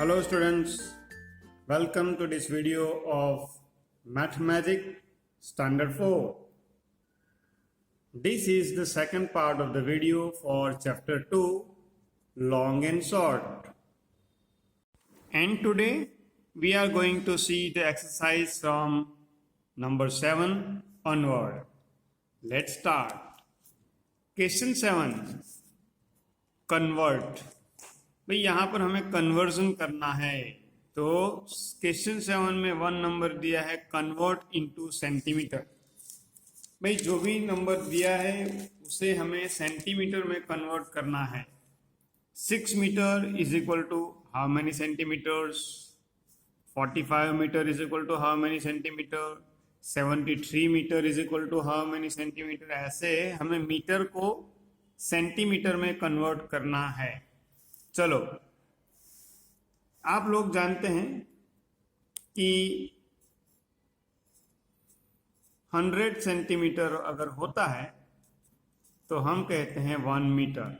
Hello students, welcome to this video of Mathematics Standard 4. This is the second part of the video for chapter 2, long and short. And today we are going to see the exercise from number 7 onward. Let's start. Question 7, convert. भाई यहाँ पर हमें conversion करना है, तो question 7 में 1 number दिया है कन्वर्ट इनटू सेंटीमीटर। भाई जो भी नंबर दिया है उसे हमें सेंटीमीटर में कन्वर्ट करना है। 6 metre is equal to how many centimetres, 45 metre is equal to how many centimetre, 73 metre is equal to how many centimetre. ऐसे हमें मीटर को सेंटीमीटर में कन्वर्ट करना है। चलो, आप लोग जानते हैं कि 100 सेंटीमीटर अगर होता है तो हम कहते हैं 1 मीटर।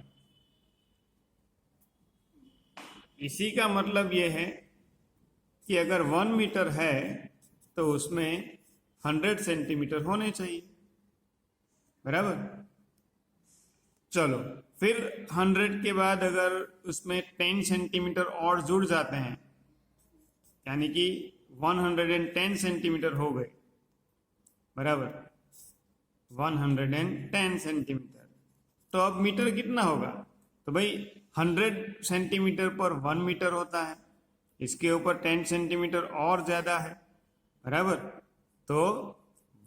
इसी का मतलब ये है कि अगर 1 मीटर है तो उसमें 100 सेंटीमीटर होने चाहिए, बराबर। चलो, फिर 100 के बाद अगर उसमें 10 सेंटीमीटर और जुड़ जाते हैं, यानी कि 110 सेंटीमीटर हो गए, बराबर 110 सेंटीमीटर। तो अब मीटर कितना होगा? तो भाई 100 सेंटीमीटर पर 1 मीटर होता है, इसके ऊपर 10 सेंटीमीटर और ज्यादा है, बराबर। तो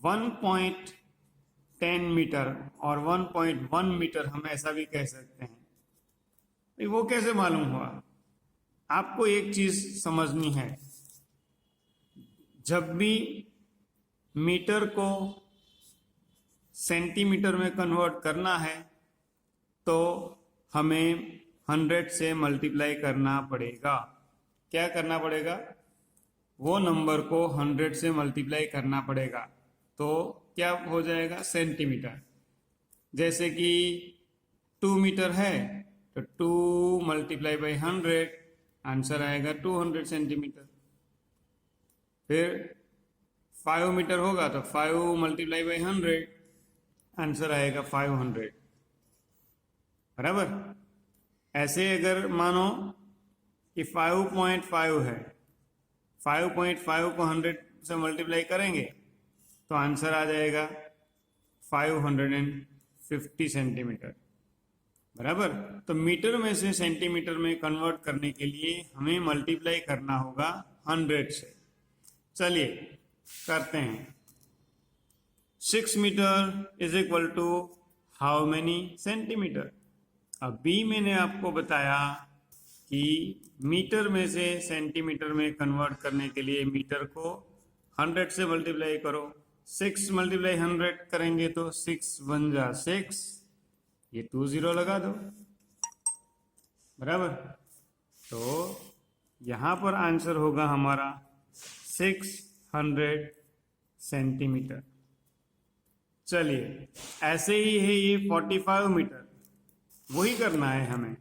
1.10 मीटर और 1.1 मीटर हम ऐसा भी कह सकते हैं। वो कैसे मालूम हुआ? आपको एक चीज समझनी है, जब भी मीटर को सेंटीमीटर में कन्वर्ट करना है तो हमें 100 से मल्टीप्लाई करना पड़ेगा। क्या करना पड़ेगा? वो नंबर को 100 से मल्टीप्लाई करना पड़ेगा, तो क्या हो जाएगा? सेंटीमीटर। जैसे कि 2 मीटर है तो 2 मल्टीप्लाई बाई 100, आंसर आएगा 200 सेंटीमीटर। फिर 5 मीटर होगा तो 5 मल्टीप्लाई बाई 100, आंसर आएगा 500, बराबर। ऐसे अगर मानो कि 5.5 है, 5.5 को 100 से मल्टीप्लाई करेंगे तो आंसर आ जाएगा 550 सेंटीमीटर, बराबर। तो मीटर में से सेंटीमीटर में कन्वर्ट करने के लिए हमें मल्टीप्लाई करना होगा 100 से। चलिए करते हैं। 6 metre is equal to how many centimetre. अभी मैंने आपको बताया कि मीटर में से सेंटीमीटर में कन्वर्ट करने के लिए मीटर को 100 से मल्टीप्लाई करो। 6 मल्टीप्लाई 100 करेंगे तो 6 1 जा 6, ये 2 0 लगा दो, बराबर। तो यहां पर आंसर होगा हमारा 600 सेंटीमीटर। चलिए, ऐसे ही है ये 45 मीटर, वही करना है हमें।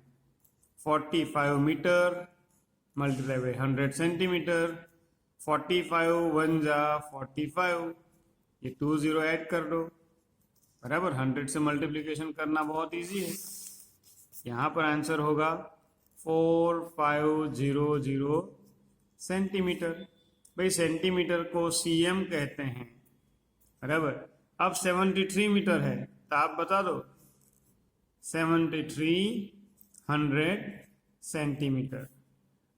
45 मीटर मल्टीप्लाई बाई 100 सेंटीमीटर, 45 1 जा 45, ये 2 0 ऐड कर दो, बराबर। 100 से मल्टीप्लिकेशन करना बहुत इजी है। यहाँ पर आंसर होगा 4500 सेंटीमीटर। भाई सेंटीमीटर को सीएम कहते हैं, बराबर। अब 73 मीटर है तो आप बता दो, 7300 सेंटीमीटर।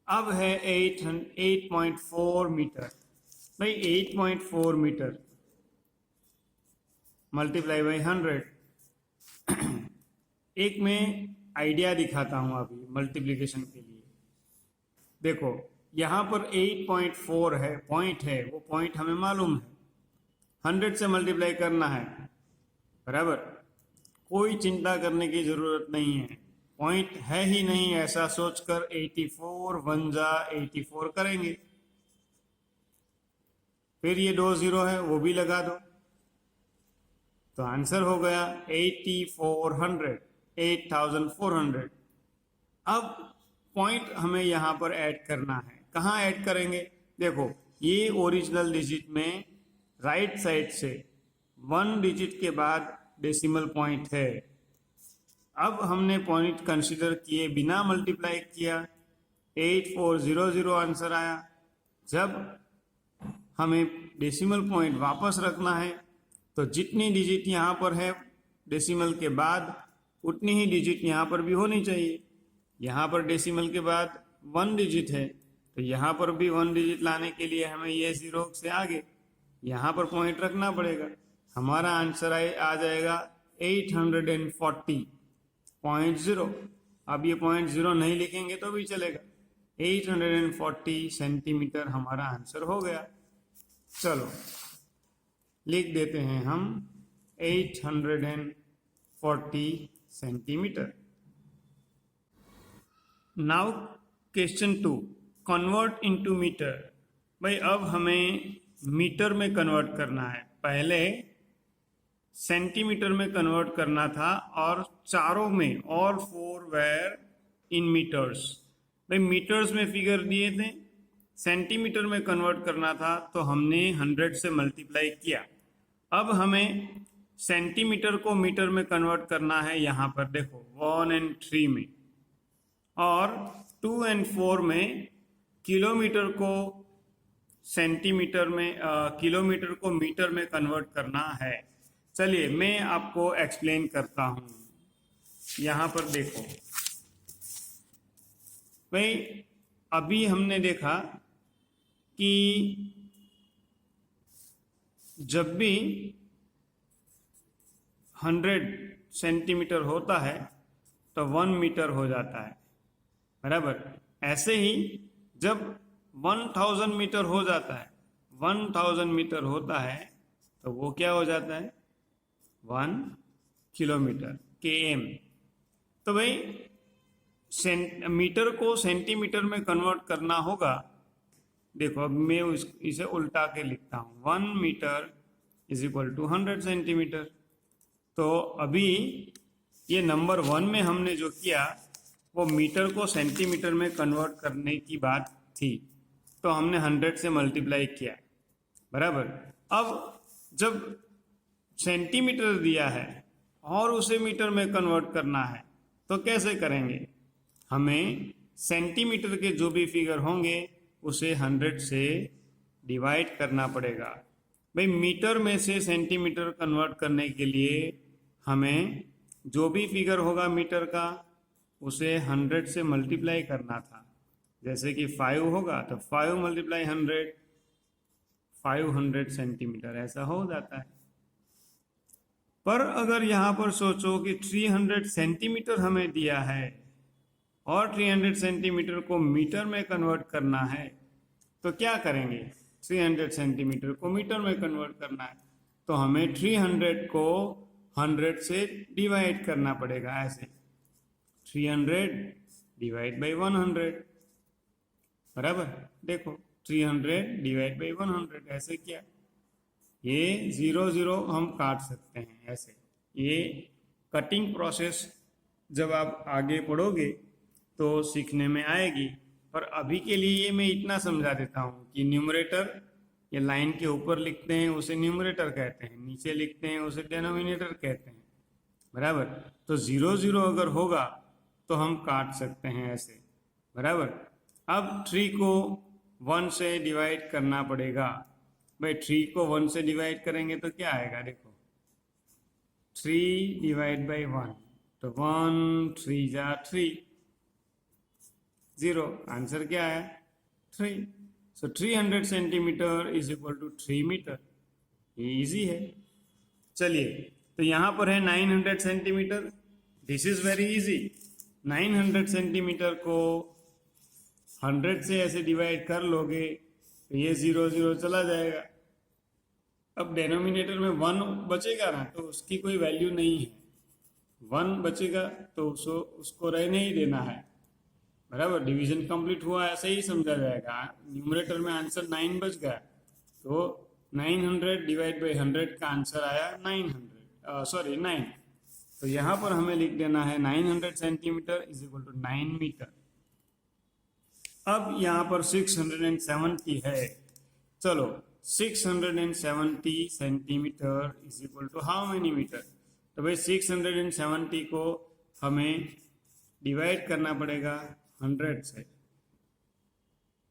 अब है 8.4 मीटर। भाई 8.4 मीटर मल्टीप्लाई बाई 100। एक मैं आइडिया दिखाता हूं अभी मल्टीप्लिकेशन के लिए। देखो, यहां पर 8.4 है, पॉइंट है, वो पॉइंट हमें मालूम है, 100 से मल्टीप्लाई करना है, बराबर। कोई चिंता करने की जरूरत नहीं है, पॉइंट है ही नहीं ऐसा सोचकर 84 1 जा 84 करेंगे। फिर ये 2 0 है, वो भी लगा दो, तो आंसर हो गया 8400, 8400। अब पॉइंट हमें यहाँ पर ऐड करना है। कहाँ ऐड करेंगे? देखो, ये ओरिजिनल डिजिट में राइट साइड से 1 डिजिट के बाद डेसिमल पॉइंट है। अब हमने पॉइंट कंसीडर किए बिना मल्टीप्लाई किया, 8400 आंसर आया। जब हमें डेसिमल पॉइंट वापस रखना है तो जितनी डिजिट यहाँ पर है डेसिमल के बाद उतनी ही डिजिट यहाँ पर भी होनी चाहिए। यहाँ पर डेसिमल के बाद 1 डिजिट है तो यहाँ पर भी 1 डिजिट लाने के लिए हमें ये 0 से आगे यहाँ पर पॉइंट रखना पड़ेगा। हमारा आंसर आ जाएगा 840.0। अब ये 0.0 नहीं लिखेंगे तो भी चलेगा। 840 सेंटीमीटर हमारा आंसर हो गया। चलो लिख देते हैं हम 840 centimetre. Now question 2, convert into metre. भाई अब हमें मीटर में कन्वर्ट करना है। पहले सेंटीमीटर में कन्वर्ट करना था और चारों में और 4 वेर इन मीटर्स। भाई मीटर्स में फिगर दिए थे, सेंटीमीटर में कन्वर्ट करना था तो हमने 100 से मल्टीप्लाई किया। अब हमें सेंटीमीटर को मीटर में कन्वर्ट करना है। यहाँ पर देखो 1 और 3 में, और 2 और 4 में किलोमीटर को सेंटीमीटर में किलोमीटर को मीटर में कन्वर्ट करना है। चलिए मैं आपको एक्सप्लेन करता हूँ। यहाँ पर देखो भाई, अभी हमने देखा कि जब भी 100 सेंटीमीटर होता है तो 1 मीटर हो जाता है, बराबर। ऐसे ही जब 1000 मीटर हो जाता है, 1000 मीटर होता है तो वो क्या हो जाता है? 1 किलोमीटर, km। तो भाई मीटर को सेंटीमीटर में कन्वर्ट करना होगा। देखो अब मैं इसे उल्टा के लिखता हूँ, 1 metre is equal to 100 centimetre. तो अभी ये नंबर 1 में हमने जो किया वो मीटर को सेंटीमीटर में कन्वर्ट करने की बात थी, तो हमने 100 से मल्टीप्लाई किया, बराबर। अब जब सेंटीमीटर दिया है और उसे मीटर में कन्वर्ट करना है तो कैसे करेंगे? हमें सेंटीमीटर के जो भी फिगर होंगे उसे 100 से डिवाइड करना पड़ेगा। भाई मीटर में से सेंटीमीटर कन्वर्ट करने के लिए हमें जो भी फिगर होगा मीटर का उसे 100 से मल्टीप्लाई करना था। जैसे कि 5 होगा तो 5 मल्टीप्लाई 100, 500 सेंटीमीटर ऐसा हो जाता है। पर अगर यहाँ पर सोचो कि 300 सेंटीमीटर हमें दिया है और 300 सेंटीमीटर को मीटर में कन्वर्ट करना है तो क्या करेंगे? 300 सेंटीमीटर को मीटर में कन्वर्ट करना है तो हमें 300 को 100 से डिवाइड करना पड़ेगा। ऐसे 300 डिवाइड बाई 100, बराबर। देखो 300 डिवाइड बाई 100 ऐसे किया। ये 0 0 हम काट सकते हैं ऐसे। ये कटिंग प्रोसेस जब आप आगे पढ़ोगे तो सीखने में आएगी, पर अभी के लिए ये मैं इतना समझा देता हूँ कि न्यूमरेटर ये लाइन के ऊपर लिखते हैं उसे न्यूमरेटर कहते हैं, नीचे लिखते हैं उसे डिनोमिनेटर कहते हैं, बराबर। तो 0 0 अगर होगा तो हम काट सकते हैं ऐसे, बराबर। अब 3 को 1 से डिवाइड करना पड़ेगा। भाई 3 को 1 से डिवाइड करेंगे तो क्या आएगा? देखो 3 डिवाइड बाई 1 तो 1 3 जा 3, 0। आंसर क्या आया? 3। So 300 centimetre is equal to 3 metre. ये इजी है। चलिए तो यहाँ पर है 900 centimetre. This is very easy. 900 centimetre को 100 से ऐसे डिवाइड कर लोगे तो ये 0 0 चला जाएगा। अब डेनोमिनेटर में 1 बचेगा ना तो उसकी कोई वैल्यू नहीं है। 1 बचेगा तो उसको रहने ही देना है, बराबर। डिवीजन कंप्लीट हुआ ऐसे ही समझा जाएगा। न्यूमरेटर में आंसर 9 बच गया तो 900 डिवाइड बाई 100 का आंसर आया 9। तो यहाँ पर हमें लिख देना है 900 centimetre is equal to 9 metre. अब यहाँ पर 670 है। चलो 670 centimetre is equal to how many metre. तो भाई 670 को हमें डिवाइड करना पड़ेगा 100 से।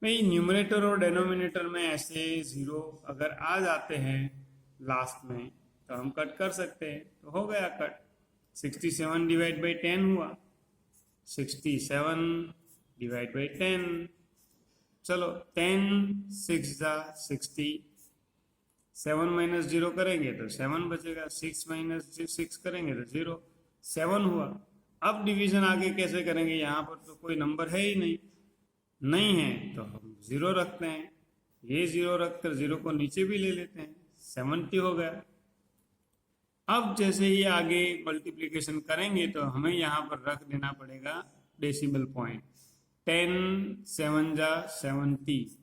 भाई न्यूमरेटर और डेनोमिनेटर में ऐसे जीरो अगर आ जाते हैं लास्ट में तो हम कट कर सकते हैं, तो हो गया कट। 67 डिवाइड बाई 10 हुआ, 67 डिवाइड बाई 10। चलो 10 6 जा 60, 7 माइनस 0 करेंगे तो 7 बचेगा, 6 माइनस 6 करेंगे तो 0, 7 हुआ। अब डिवीजन आगे कैसे करेंगे, यहाँ पर तो कोई नंबर है ही नहीं है तो हम 0 रखते हैं। ये 0 रखकर 0 को नीचे भी ले लेते हैं, 70 हो गया। अब जैसे ही आगे मल्टीप्लिकेशन करेंगे तो हमें यहाँ पर रख देना पड़ेगा डेसिमल पॉइंट। 10 7 जा 70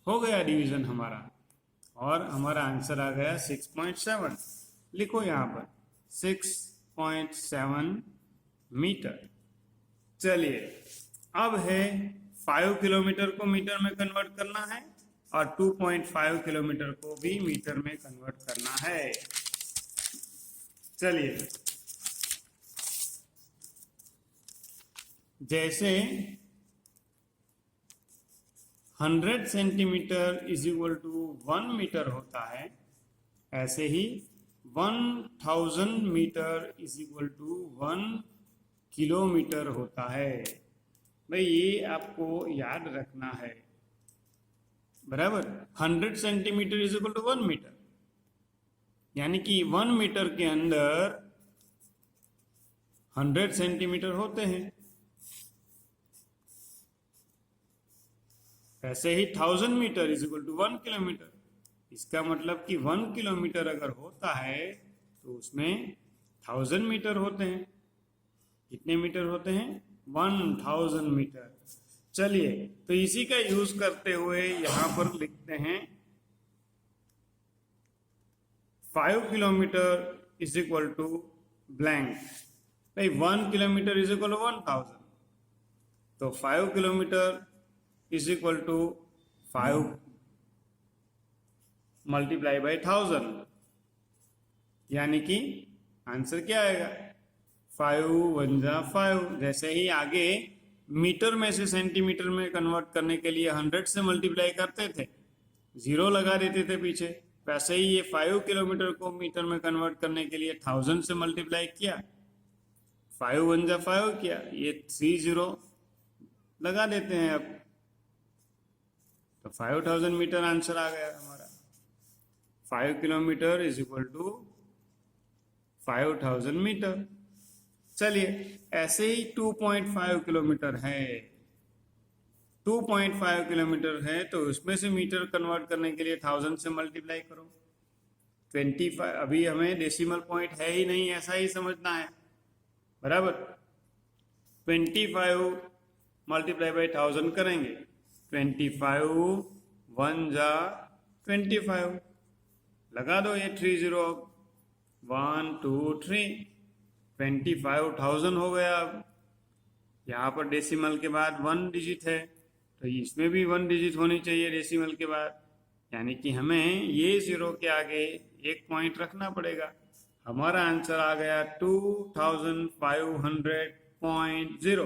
हो गया डिवीजन हमारा, और हमारा आंसर आ गया 6.7। लिखो यहाँ पर 6.7 मीटर। चलिए अब है 5 किलोमीटर को मीटर में कन्वर्ट करना है और 2.5 किलोमीटर को भी मीटर में कन्वर्ट करना है। चलिए जैसे 100 centimetre is equal to 1 metre होता है, ऐसे ही 1000 metre is equal to 1 kilometre होता है। भाई ये आपको याद रखना है, बराबर। 100 centimetre is equal to 1 metre, यानी कि 1 मीटर के अंदर 100 सेंटीमीटर होते हैं। ऐसे ही 1000 metre is equal to 1 kilometre. इसका मतलब कि 1 किलोमीटर अगर होता है तो उसमें 1000 मीटर होते हैं। कितने मीटर होते हैं? 1000 मीटर। चलिए तो इसी का यूज करते हुए यहां पर लिखते हैं 5 kilometre is equal to blank. भाई 1 किलोमीटर इज इक्वल टू 1000, तो 5 kilometre is equal to 5 multiply by 1000, यानी कि आंसर क्या आएगा? 5 1 जा 5। जैसे ही आगे मीटर में से सेंटीमीटर में कन्वर्ट करने के लिए 100 से मल्टीप्लाई करते थे, 0 लगा देते थे पीछे, वैसे ही ये 5 किलोमीटर को मीटर में कन्वर्ट करने के लिए 1000 से मल्टीप्लाई किया, 5 1 जा 5 किया, ये 3 0 लगा देते हैं अब, तो 5000 मीटर आंसर आ गया हमारा। 5 kilometre is equal to 5000 metre. चलिए ऐसे ही 2.5 किलोमीटर है। 2.5 किलोमीटर है तो उसमें से मीटर कन्वर्ट करने के लिए 1000 से मल्टीप्लाई करो। 25, अभी हमें डेसिमल पॉइंट है ही नहीं, ऐसा ही समझना है, बराबर। 25 मल्टीप्लाई बाई 1000 करेंगे, 25 1 जा 25, लगा दो ये 3 0, 1 2 3, 25,000 हो गया। अब यहाँ पर डेसिमल के बाद 1 डिजिट है तो इसमें भी 1 डिजिट होनी चाहिए डेसिमल के बाद, यानी कि हमें ये 0 के आगे एक पॉइंट रखना पड़ेगा। हमारा आंसर आ गया 2500.0।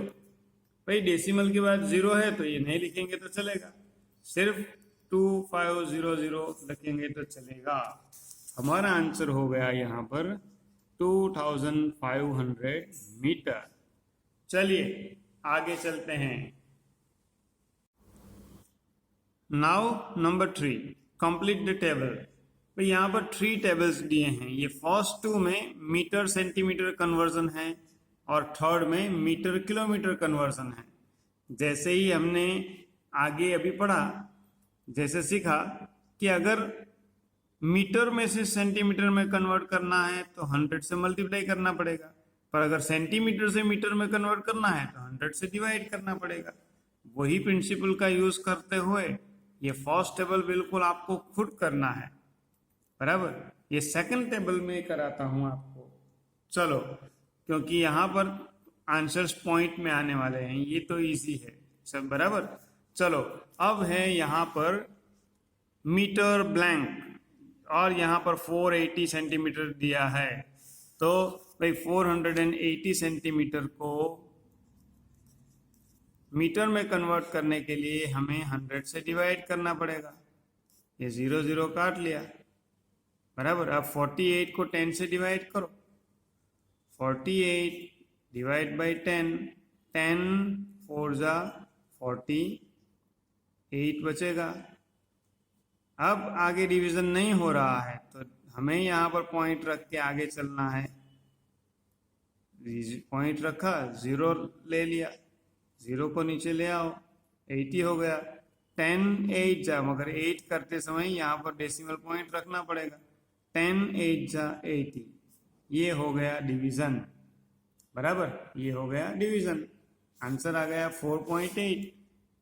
भाई डेसिमल के बाद 0 है तो ये नहीं लिखेंगे तो चलेगा, सिर्फ 2500 लिखेंगे तो चलेगा। हमारा आंसर हो गया यहाँ पर 2500 मीटर। चलिए आगे चलते हैं। Now number 3, complete the table. तो यहाँ पर 3 टेबल्स दिए हैं। ये फर्स्ट 2 में मीटर सेंटीमीटर कन्वर्जन है और थर्ड में मीटर किलोमीटर कन्वर्जन है। जैसे ही हमने आगे अभी पढ़ा, जैसे सीखा कि अगर मीटर में से सेंटीमीटर में कन्वर्ट करना है तो 100 से मल्टीप्लाई करना पड़ेगा, पर अगर सेंटीमीटर से मीटर में कन्वर्ट करना है तो 100 से डिवाइड करना पड़ेगा। वही प्रिंसिपल का यूज करते हुए ये फर्स्ट टेबल बिल्कुल आपको खुद करना है, बराबर। ये सेकंड टेबल में कराता हूं आपको, चलो, क्योंकि यहाँ पर आंसर्स पॉइंट में आने वाले हैं, ये तो इजी है सब, बराबर। चलो अब है यहाँ पर मीटर ब्लैंक और यहाँ पर 480 सेंटीमीटर दिया है, तो भाई 480 सेंटीमीटर को मीटर में कन्वर्ट करने के लिए हमें 100 से डिवाइड करना पड़ेगा। ये 0 0 काट लिया, बराबर। अब 48 को 10 से डिवाइड करो, 48 डिवाइड बाई 10, 10 4 जा 48 बचेगा। अब आगे डिवीजन नहीं हो रहा है तो हमें यहाँ पर पॉइंट रख के आगे चलना है। पॉइंट रखा, 0 ले लिया, 0 को नीचे ले आओ, 80 हो गया। 10 8 जा, मगर 8 करते समय यहाँ पर डेसिमल पॉइंट रखना पड़ेगा। 10 8 जा 80, ये हो गया डिवीजन, बराबर, ये हो गया डिवीजन। आंसर आ गया 4.8।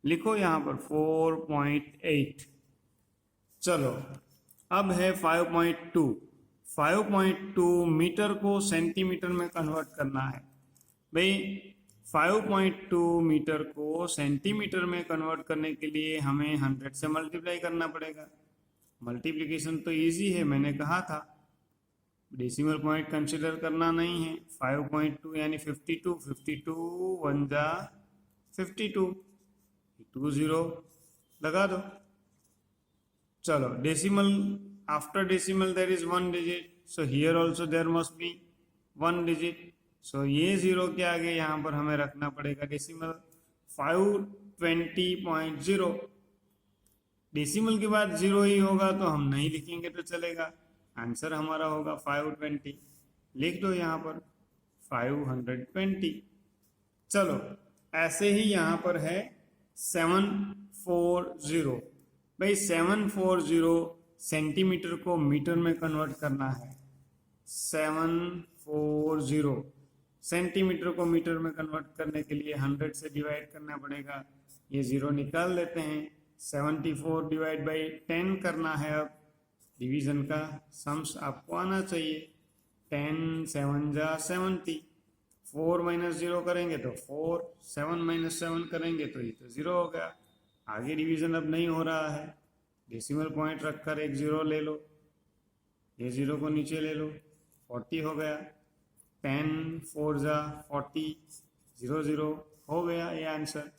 लिखो यहाँ पर 4.8। चलो अब है 5.2। 5.2 मीटर को सेंटीमीटर में कन्वर्ट करना है। भाई 5.2 मीटर को सेंटीमीटर में कन्वर्ट करने के लिए हमें 100 से मल्टीप्लाई करना पड़ेगा। मल्टीप्लिकेशन तो इजी है, मैंने कहा था, डेसिमल पॉइंट कंसिडर करना नहीं है। 5.2 यानी 52, 52 1 जा 52, 2 0 लगा दो। चलो decimal, after decimal there is 1 digit, so here also there must be 1 digit. So ये 0 के आगे यहाँ पर हमें रखना पड़ेगा डेसिमल। 520.0, डेसिमल के बाद 0 ही होगा तो हम नहीं लिखेंगे तो चलेगा। आंसर हमारा होगा 520। लिख दो यहाँ पर 520। चलो ऐसे ही यहाँ पर है 740। भाई 740 सेंटीमीटर को मीटर में कन्वर्ट करना है। 740 सेंटीमीटर को मीटर में कन्वर्ट करने के लिए 100 से डिवाइड करना पड़ेगा। ये 0 निकाल लेते हैं। 74 डिवाइड बाई 10 करना है। अब डिवीजन का सम्स आपको आना चाहिए। 10 7 जा 70, 4 माइनस 0 करेंगे तो 4, 7 माइनस 7 करेंगे तो ये तो 0 हो गया। आगे डिवीजन अब नहीं हो रहा है, डेसिमल पॉइंट रखकर एक 0 ले लो, ये 0 को नीचे ले लो, 40 हो गया। 10 4 जा 40, 0 0 हो गया ये आंसर।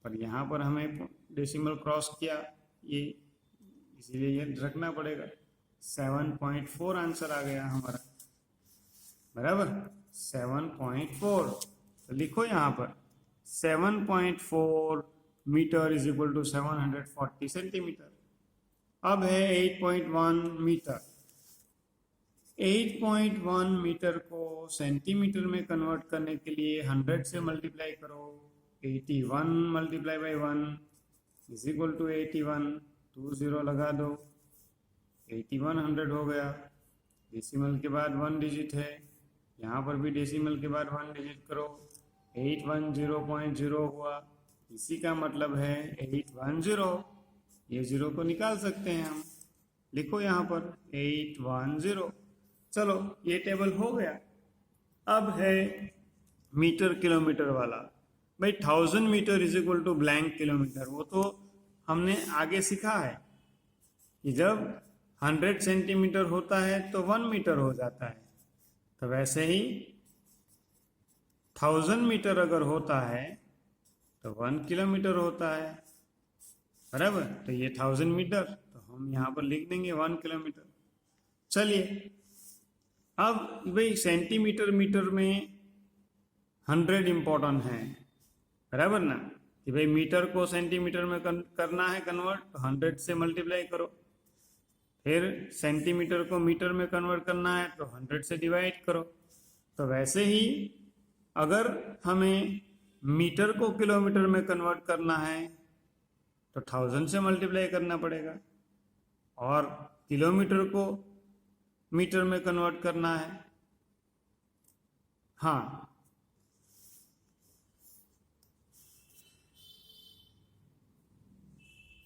पर यहाँ पर हमें डेसिमल क्रॉस किया ये, इसीलिए ये रखना पड़ेगा। 7.4 आंसर आ गया हमारा, बराबर 7.4। तो लिखो यहाँ पर 7.4 metre is equal to 740 centimetre. अब है 8.1 मीटर। 8.1 मीटर को सेंटीमीटर में कन्वर्ट करने के लिए 100 से मल्टीप्लाई करो। 81 multiply by 1 is equal to 81, 2 0 लगा दो, 81 100 हो गया। डेसिमल के बाद 1 डिजिट है, यहाँ पर भी डेसिमल के बाद 1 डिजिट करो। 810.0 हुआ, इसी का मतलब है 810। ये 0 को निकाल सकते हैं हम। लिखो यहाँ पर 810। चलो ये टेबल हो गया। अब है मीटर किलोमीटर वाला। भाई 1000 metre is equal to blank kilometre, वो तो हमने आगे सीखा है कि जब 100 सेंटीमीटर होता है तो 1 मीटर हो जाता है। तो वैसे ही 1000 मीटर अगर होता है तो 1 किलोमीटर होता है, बराबर। तो ये 1000 मीटर, तो हम यहाँ पर लिख देंगे 1 किलोमीटर। चलिए अब भाई सेंटीमीटर मीटर में 100 इम्पोर्टेंट है, बराबर ना, कि भाई मीटर को सेंटीमीटर में करना है कन्वर्ट, तो 100 से मल्टीप्लाई करो। फिर सेंटीमीटर को मीटर में कन्वर्ट करना है तो 100 से डिवाइड करो। तो वैसे ही अगर हमें मीटर को किलोमीटर में कन्वर्ट करना है तो 1000 से मल्टीप्लाई करना पड़ेगा, और किलोमीटर को मीटर में कन्वर्ट करना है। हाँ,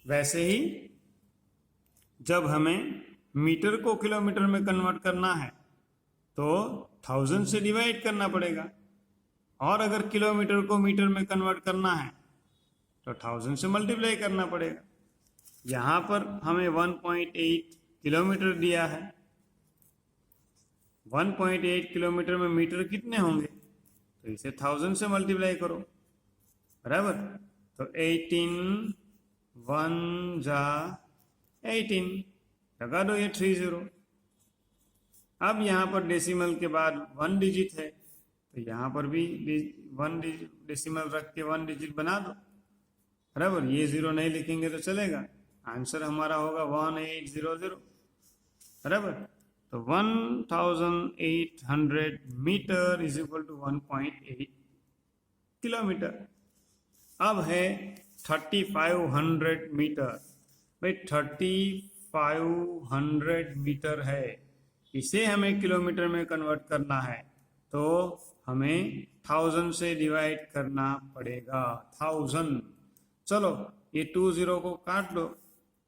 वैसे ही जब हमें मीटर को किलोमीटर में कन्वर्ट करना है तो 1000 से डिवाइड करना पड़ेगा, और अगर किलोमीटर को मीटर में कन्वर्ट करना है तो 1000 से मल्टीप्लाई करना पड़ेगा। यहाँ पर हमें 1.8 किलोमीटर दिया है। 1.8 किलोमीटर में मीटर कितने होंगे, तो इसे 1000 से मल्टीप्लाई करो, बराबर। तो 18 1 जा 18, लगा दो ये 30। अब यहाँ पर डेसिमल के बाद 1 डिजिट है, तो यहाँ पर भी 1 डेसिमल रख के 1 डिजिट बना दो, बराबर। ये 0 नहीं लिखेंगे तो चलेगा, आंसर हमारा होगा 1800, बराबर। तो 1800 metre is equal to 1.8 kilometre. अब है 3500 मीटर। भाई 3500 मीटर है, इसे हमें किलोमीटर में कन्वर्ट करना है, तो हमें 1000 से डिवाइड करना पड़ेगा। 1000, चलो ये 20 को काट दो,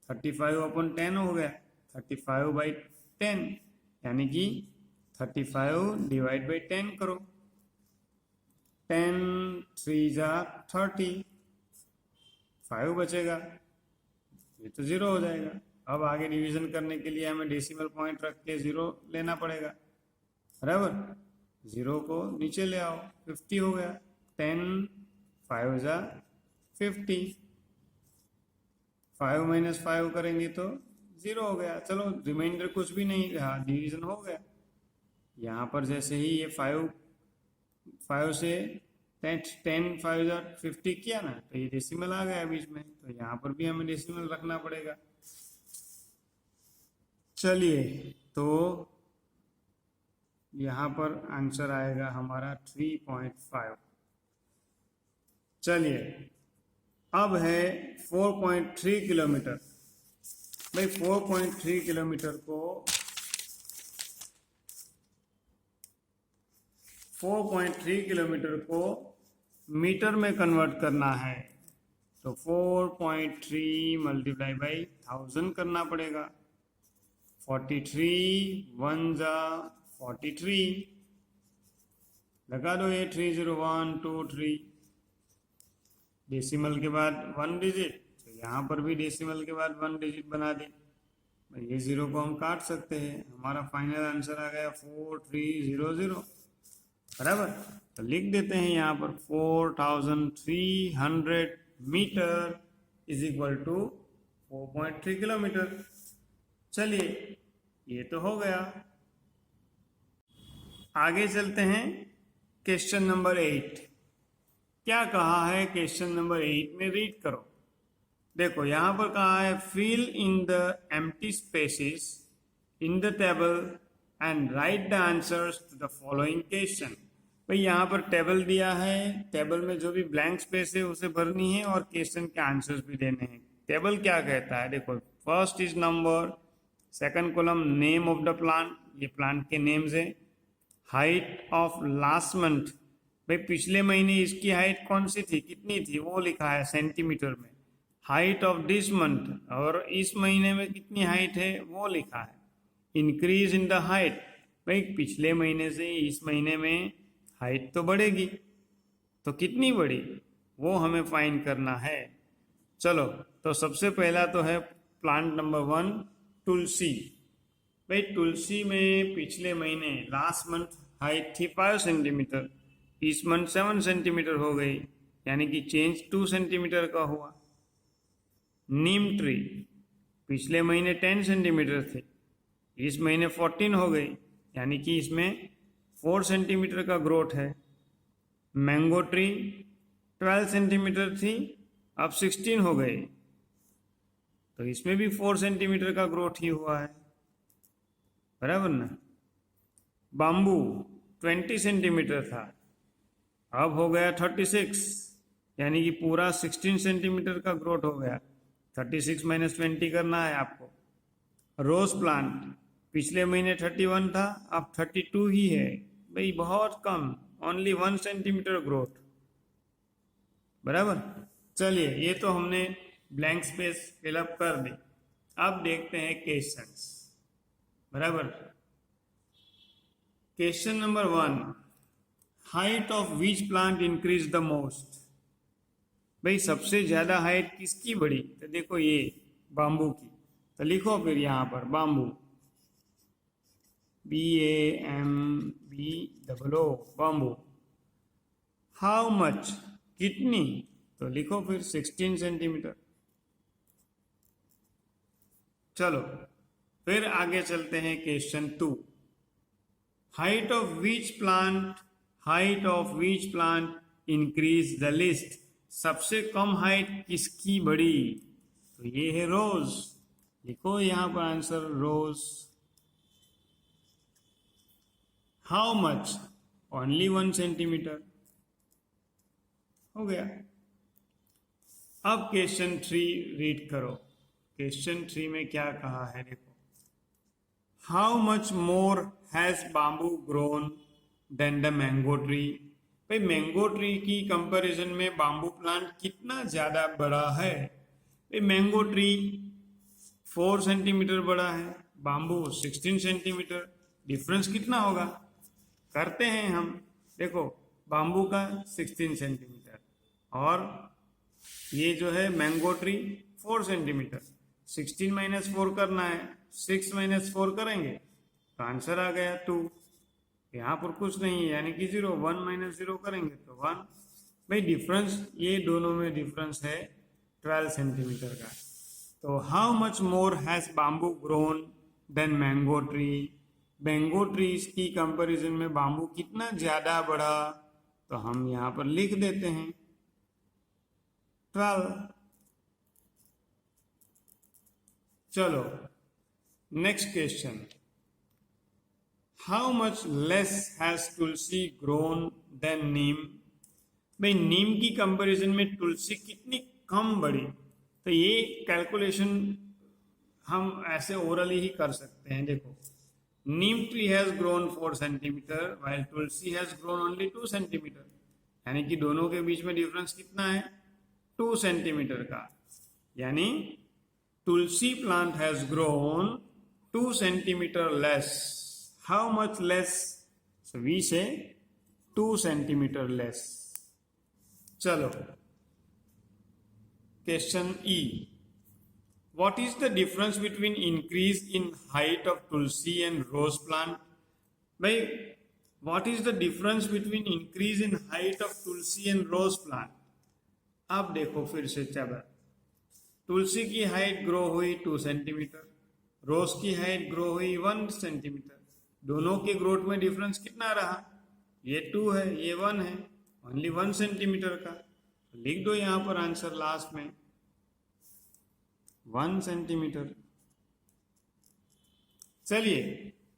35/10 हो गया, 35/10, यानी कि 35 डिवाइड बाई 10 करो, 10 3 जा 30, 5 बचेगा, ये तो 0 हो जाएगा। अब आगे डिवीजन करने के लिए हमें डेसिमल पॉइंट रख के 0 लेना पड़ेगा, बराबर। 0 को नीचे ले आओ, 50 हो गया, 10 5 जा 50, 5 - 5 करेंगे तो 0 हो गया। चलो रिमाइंडर कुछ भी नहीं रहा, डिवीजन हो गया। यहाँ पर जैसे ही ये 5 से 10 5 जा 50 किया ना, तो ये डेसिमल आ गया बीच में, तो यहाँ पर भी हमें डेसिमल रखना पड़ेगा। चलिए, तो यहाँ पर आंसर आएगा हमारा 3.5। चलिए, अब है 4.3 किलोमीटर। भाई 4.3 किलोमीटर को 4.3 किलोमीटर को मीटर में कन्वर्ट करना है, तो 4.3 मल्टीप्लाई बाई 1000 करना पड़ेगा। 43 1 जा 43, लगा दो ये 301 2 3, डेसिमल के बाद 1 डिजिट, तो यहाँ पर भी डेसिमल के बाद 1 डिजिट बना दे। ये 0 को हम काट सकते हैं, हमारा फाइनल आंसर आ गया 4300, बराबर। तो लिख देते हैं यहाँ पर 4300 metre is equal to 4.3 kilometre. चलिए, ये तो हो गया। आगे चलते हैं क्वेश्चन नंबर 8। क्या कहा है क्वेश्चन नंबर 8 में, रीड करो। देखो यहाँ पर कहा है fill in the empty spaces in the table and write the answers to the following question. भाई यहाँ पर टेबल दिया है, टेबल में जो भी ब्लैंक स्पेस है उसे भरनी है और क्वेश्चन के आंसर्स भी देने हैं। टेबल क्या कहता है, देखो first is number, second column name of the plant, ये प्लांट के नेम्स है। हाइट ऑफ लास्ट मंथ, भाई पिछले महीने इसकी हाइट कौन सी थी, कितनी थी, वो लिखा है सेंटीमीटर में। हाइट ऑफ दिस मंथ, और इस महीने में कितनी हाइट है वो लिखा है। इंक्रीज इन द हाइट, भाई पिछले महीने से इस महीने में हाइट तो बढ़ेगी, तो कितनी बढ़ी वो हमें फाइंड करना है। चलो, तो सबसे पहला तो है प्लांट नंबर 1 तुलसी। भाई तुलसी में पिछले महीने लास्ट मंथ हाइट थी 5 सेंटीमीटर, इस मंथ 7 सेंटीमीटर हो गई, यानी कि चेंज 2 सेंटीमीटर का हुआ। नीम ट्री पिछले महीने 10 सेंटीमीटर थे, इस महीने 14 हो गई, यानी कि इसमें 4 सेंटीमीटर का ग्रोथ है। मैंगो ट्री 12 सेंटीमीटर थी, अब 16 हो गई, तो इसमें भी 4 सेंटीमीटर का ग्रोथ ही हुआ है, बराबर ना। बाम्बू 20 सेंटीमीटर था, अब हो गया 36, यानी कि पूरा 16 सेंटीमीटर का ग्रोथ हो गया। 36 - 20 करना है आपको। रोज प्लांट पिछले महीने 31 था, अब 32 ही है, भाई बहुत कम, ओनली 1 सेंटीमीटर ग्रोथ, बराबर। चलिए, ये तो हमने ब्लैंक स्पेस फिलअप कर दी। अब देखते हैं क्वेश्चंस, बराबर। Question number 1, height of which plant increase the most. भाई सबसे ज्यादा हाइट किसकी बड़ी, तो देखो ये बाम्बू की, तो लिखो फिर यहाँ पर bamboo, BAMBO bamboo. How much कितनी, तो लिखो फिर 16 सेंटीमीटर। चलो फिर आगे चलते हैं question 2। Height of which plant increase the list, सबसे कम हाइट किसकी बढ़ी, तो ये है रोज। लिखो यहां पर answer rose. How much, only 1 centimetre, हो गया। अब क्वेश्चन 3 रीड करो। क्वेश्चन 3 में क्या कहा है देखो, how much more has bamboo grown than the mango tree. भाई मैंगो ट्री की कंपैरिजन में बाम्बू प्लांट कितना ज्यादा बड़ा है, भाई मैंगो ट्री 4 सेंटीमीटर बड़ा है, बाम्बू 16 सेंटीमीटर, डिफरेंस कितना होगा, करते हैं हम। देखो बाम्बू का 16 सेंटीमीटर और ये जो है मैंगो ट्री 4 सेंटीमीटर, 16 माइनस 4 करना है, 6 माइनस 4 करेंगे तो आंसर आ गया 2। यहाँ पर कुछ नहीं है यानी कि 0, 1 माइनस 0 करेंगे तो 1। भाई डिफरेंस ये दोनों में डिफरेंस है 12 सेंटीमीटर का। तो how much more has bamboo grown than mango tree, mango trees की कंपैरिजन में बाम्बू कितना ज्यादा बढ़ा, तो हम यहाँ पर लिख देते हैं 12। चलो next question, how much less has tulsi grown than neem. भाई नीम की कंपैरिजन में तुलसी कितनी कम बढ़ी, तो ये कैलकुलेशन हम ऐसे ओरली ही कर सकते हैं। देखो neem tree has grown 4 centimetre while tulsi has grown only 2 centimetre, यानी कि दोनों के बीच में डिफरेंस कितना है 2 सेंटीमीटर का, यानी tulsi plant has grown 2 centimetre less. How much less, so we say 2 centimetre less. चलो question E, what is the difference between increase in height of tulsi and rose plant। भाई what is the difference between increase in height of tulsi and rose plant। अब देखो फिर से चलो, तुलसी की height grow हुई 2 centimetre, रोज की height grow हुई 1 सेंटीमीटर, दोनों के ग्रोथ में डिफरेंस कितना रहा, ये 2 है ये 1 है, ओनली 1 सेंटीमीटर का। लिख दो यहाँ पर आंसर लास्ट में 1 सेंटीमीटर। चलिए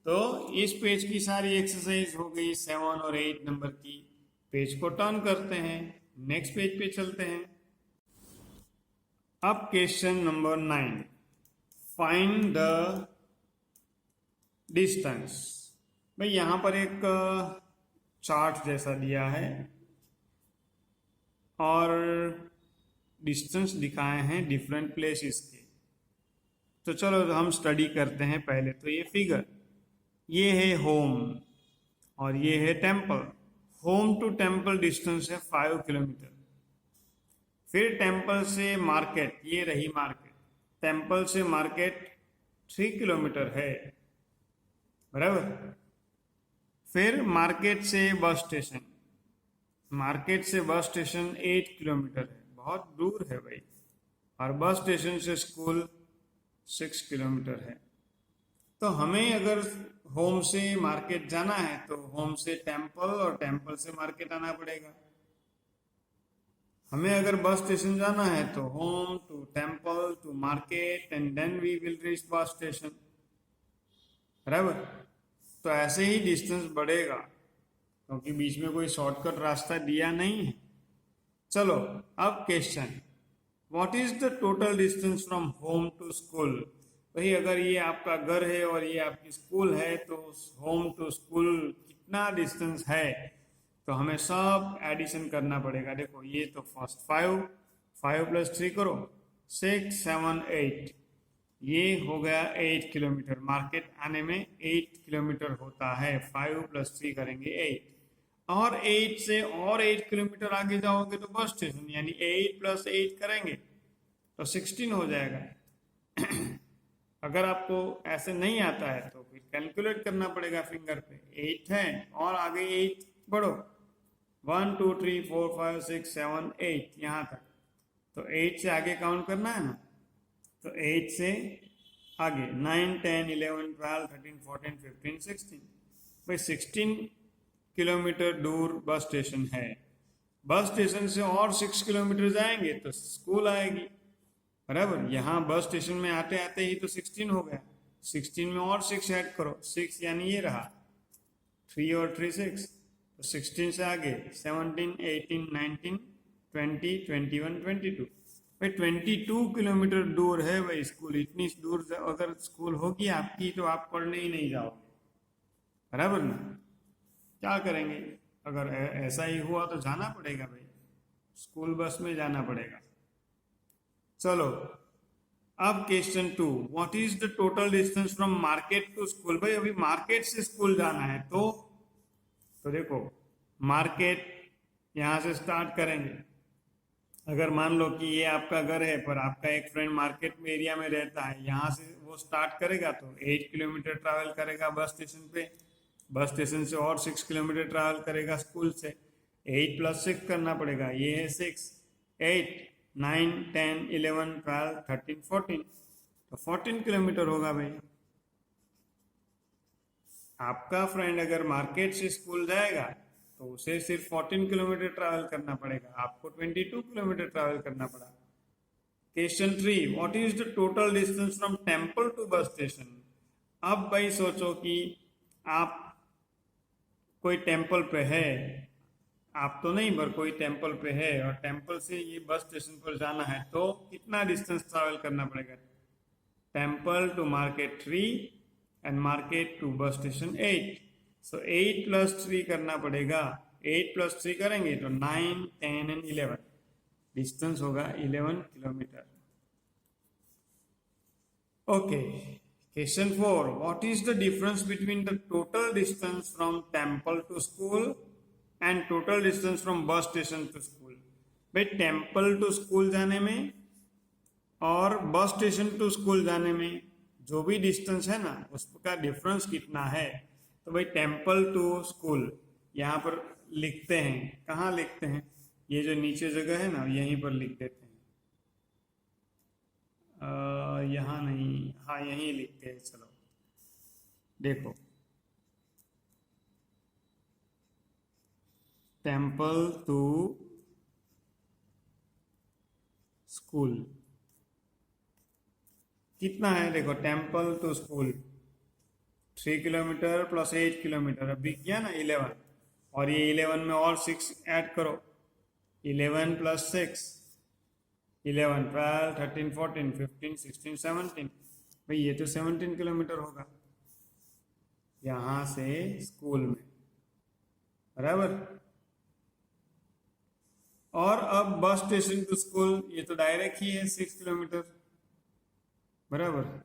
तो इस पेज की सारी एक्सरसाइज हो गई 7 और 8 नंबर की। पेज को टर्न करते हैं, नेक्स्ट पेज पे चलते हैं। अब question number 9, find the distance. भाई यहां पर एक चार्ट जैसा दिया है और डिस्टेंस दिखाए हैं डिफरेंट प्लेसेस के। तो चलो हम स्टडी करते हैं पहले। तो ये फिगर, ये है होम और ये है temple. Home to temple distance है 5 किलोमीटर। फिर टेम्पल से मार्केट, ये रही मार्केट, टेम्पल से मार्केट 3 किलोमीटर है, बराबर। फिर मार्केट से बस स्टेशन, मार्केट से बस स्टेशन 8 किलोमीटर है, बहुत दूर है भाई। और बस स्टेशन से स्कूल 6 किलोमीटर है। तो हमें अगर होम से मार्केट जाना है तो होम से टेम्पल और टेम्पल से मार्केट आना पड़ेगा। हमें अगर बस स्टेशन जाना है तो home to temple to market and then we will reach bus station, बराबर। तो ऐसे ही डिस्टेंस बढ़ेगा क्योंकि बीच में कोई शॉर्टकट रास्ता दिया नहीं है। चलो अब question, what is the total distance from home to school. भाई अगर ये आपका घर है और ये आपकी स्कूल है तो होम टू स्कूल कितना डिस्टेंस है, तो हमें सब एडिशन करना पड़ेगा। देखो ये तो फर्स्ट 5 प्लस 3 करो 6 7 8, ये हो गया 8 किलोमीटर। मार्केट आने में 8 किलोमीटर होता है, 5 प्लस 3 करेंगे 8। और 8 से और 8 किलोमीटर आगे जाओगे तो बस स्टेशन, यानी 8 + 8 करेंगे तो 16 हो जाएगा। अगर आपको ऐसे नहीं आता है तो फिर कैलकुलेट करना पड़ेगा फिंगर पे। 8 है और आगे 8 बढ़ो, 1 2 3 4 5 6 7 8 यहाँ तक, तो 8 से आगे काउंट करना है ना, तो 8 से आगे 9 10 11 12 13 14 15 16, भाई 16 किलोमीटर दूर बस स्टेशन है। बस स्टेशन से और 6 किलोमीटर जाएंगे तो स्कूल आएगी, बराबर। यहाँ बस स्टेशन में आते आते ही तो 16 हो गया, 16 में और 6 ऐड करो, 6 यानी ये रहा, 3 और 3 6, तो 16 से आगे 17 18 19 20 21 22, भाई 22 किलोमीटर दूर है भाई स्कूल। इतनी दूर अगर स्कूल होगी आपकी तो आप पढ़ने ही नहीं जाओगे, बराबर ना। क्या करेंगे, अगर ऐसा ही हुआ तो जाना पड़ेगा भाई, स्कूल बस में जाना पड़ेगा। चलो अब question 2, what is the total distance from market to school. भाई अभी मार्केट से स्कूल जाना है तो देखो मार्केट यहाँ से स्टार्ट करेंगे। अगर मान लो कि ये आपका घर है पर आपका एक फ्रेंड मार्केट में एरिया में रहता है, यहाँ से वो स्टार्ट करेगा तो 8 किलोमीटर ट्रैवल करेगा बस स्टेशन पे, बस स्टेशन से और 6 किलोमीटर ट्रैवल करेगा स्कूल से। 8 + 6 करना पड़ेगा, ये है 6 8 9 10 11 12 13 14, तो 14 किलोमीटर होगा भाई। आपका फ्रेंड अगर मार्केट से स्कूल जाएगा तो उसे सिर्फ 14 किलोमीटर ट्रैवल करना पड़ेगा, आपको 22 किलोमीटर ट्रैवल करना पड़ा। Question 3, what is the total distance from temple to bus station. अब भाई सोचो कि आप कोई टेम्पल पे है, आप तो नहीं पर कोई टेम्पल पे है और टेम्पल से ये बस स्टेशन पर जाना है तो कितना डिस्टेंस ट्रैवल करना पड़ेगा। Temple to market 3 and market to bus station 8, so 8 + 3 करना पड़ेगा। 8 + 3 करेंगे तो 9 10 एंड 11, डिस्टेंस होगा 11 kilometre. Okay, question 4, what is the difference between the total distance from temple to school and total distance from bus station to school. भाई temple to school जाने में और बस स्टेशन टू स्कूल जाने में जो भी डिस्टेंस है ना उसका डिफरेंस कितना है। तो भाई टेम्पल टू स्कूल यहाँ पर लिखते हैं, कहाँ लिखते हैं, ये जो नीचे जगह है ना यहीं पर लिख देते हैं, यहाँ नहीं, हाँ यहीं लिखते हैं। चलो देखो, टेम्पल टू स्कूल कितना है, देखो temple to school 3 kilometre + 8 kilometre, अभी किया ना 11, और ये 11 में और 6 ऐड करो, 11 + 6 11 12 13 14 15 16 17, भाई ये तो 17 किलोमीटर होगा यहाँ से स्कूल में, बराबर। और अब बस स्टेशन टू स्कूल ये तो डायरेक्ट ही है 6 किलोमीटर, बराबर।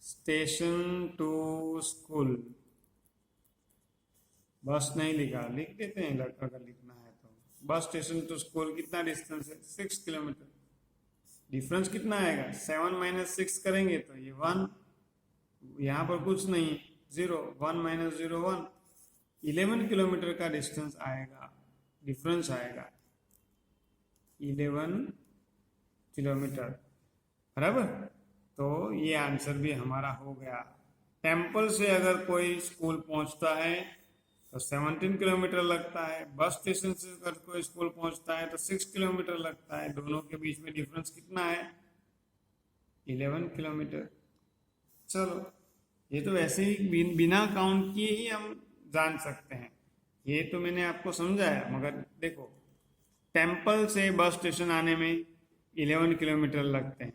स्टेशन टू स्कूल बस नहीं लिखा, लिख देते हैं अगर लिखना है तो। बस स्टेशन टू स्कूल कितना डिस्टेंस है, 6 किलोमीटर। डिफरेंस कितना आएगा, 7 - 6 करेंगे तो ये 1, यहाँ पर कुछ नहीं, 0, 1 - 0 1, 11 किलोमीटर का डिस्टेंस आएगा, डिफरेंस आएगा 11 किलोमीटर, बराबर। तो ये आंसर भी हमारा हो गया। टेम्पल से अगर कोई स्कूल पहुंचता है तो 17 किलोमीटर लगता है, बस स्टेशन से अगर कोई स्कूल पहुंचता है तो 6 किलोमीटर लगता है, दोनों के बीच में डिफरेंस कितना है, 11 किलोमीटर। चलो ये तो वैसे ही बिना काउंट किए ही हम जान सकते हैं, ये तो मैंने आपको समझाया। मगर देखो टेम्पल से बस स्टेशन आने में 11 किलोमीटर लगते हैं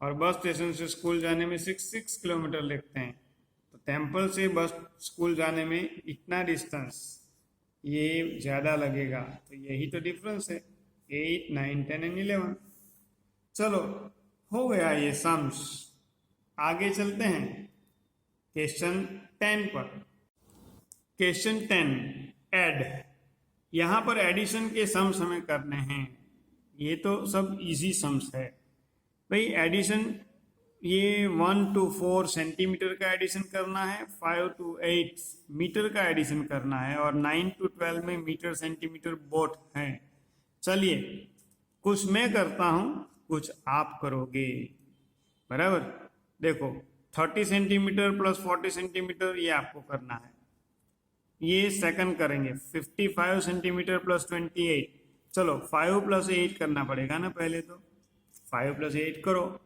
और बस स्टेशन से स्कूल जाने में 6 किलोमीटर लगते हैं, तो टेम्पल से बस स्कूल जाने में इतना डिस्टेंस ये ज़्यादा लगेगा, तो यही तो डिफरेंस है, 8 9 10 एंड 11। चलो हो गया ये सम्स, आगे चलते हैं क्वेश्चन 10 पर। Question 10 add. यहाँ पर एडिशन के सम्स हमें करने हैं। ये तो सब इजी सम्स है भाई। एडिशन ये 1 to 4 सेंटीमीटर का एडिशन करना है, 5 to 8 मीटर का एडिशन करना है और 9 to 12 में मीटर सेंटीमीटर बोथ है। चलिए कुछ मैं करता हूँ, कुछ आप करोगे, बराबर। देखो 30 सेंटीमीटर प्लस 40 सेंटीमीटर ये आपको करना है, ये सेकंड करेंगे। 55 सेंटीमीटर प्लस 28, चलो 5 प्लस 8 करना पड़ेगा ना पहले, तो 5 प्लस 8 करो।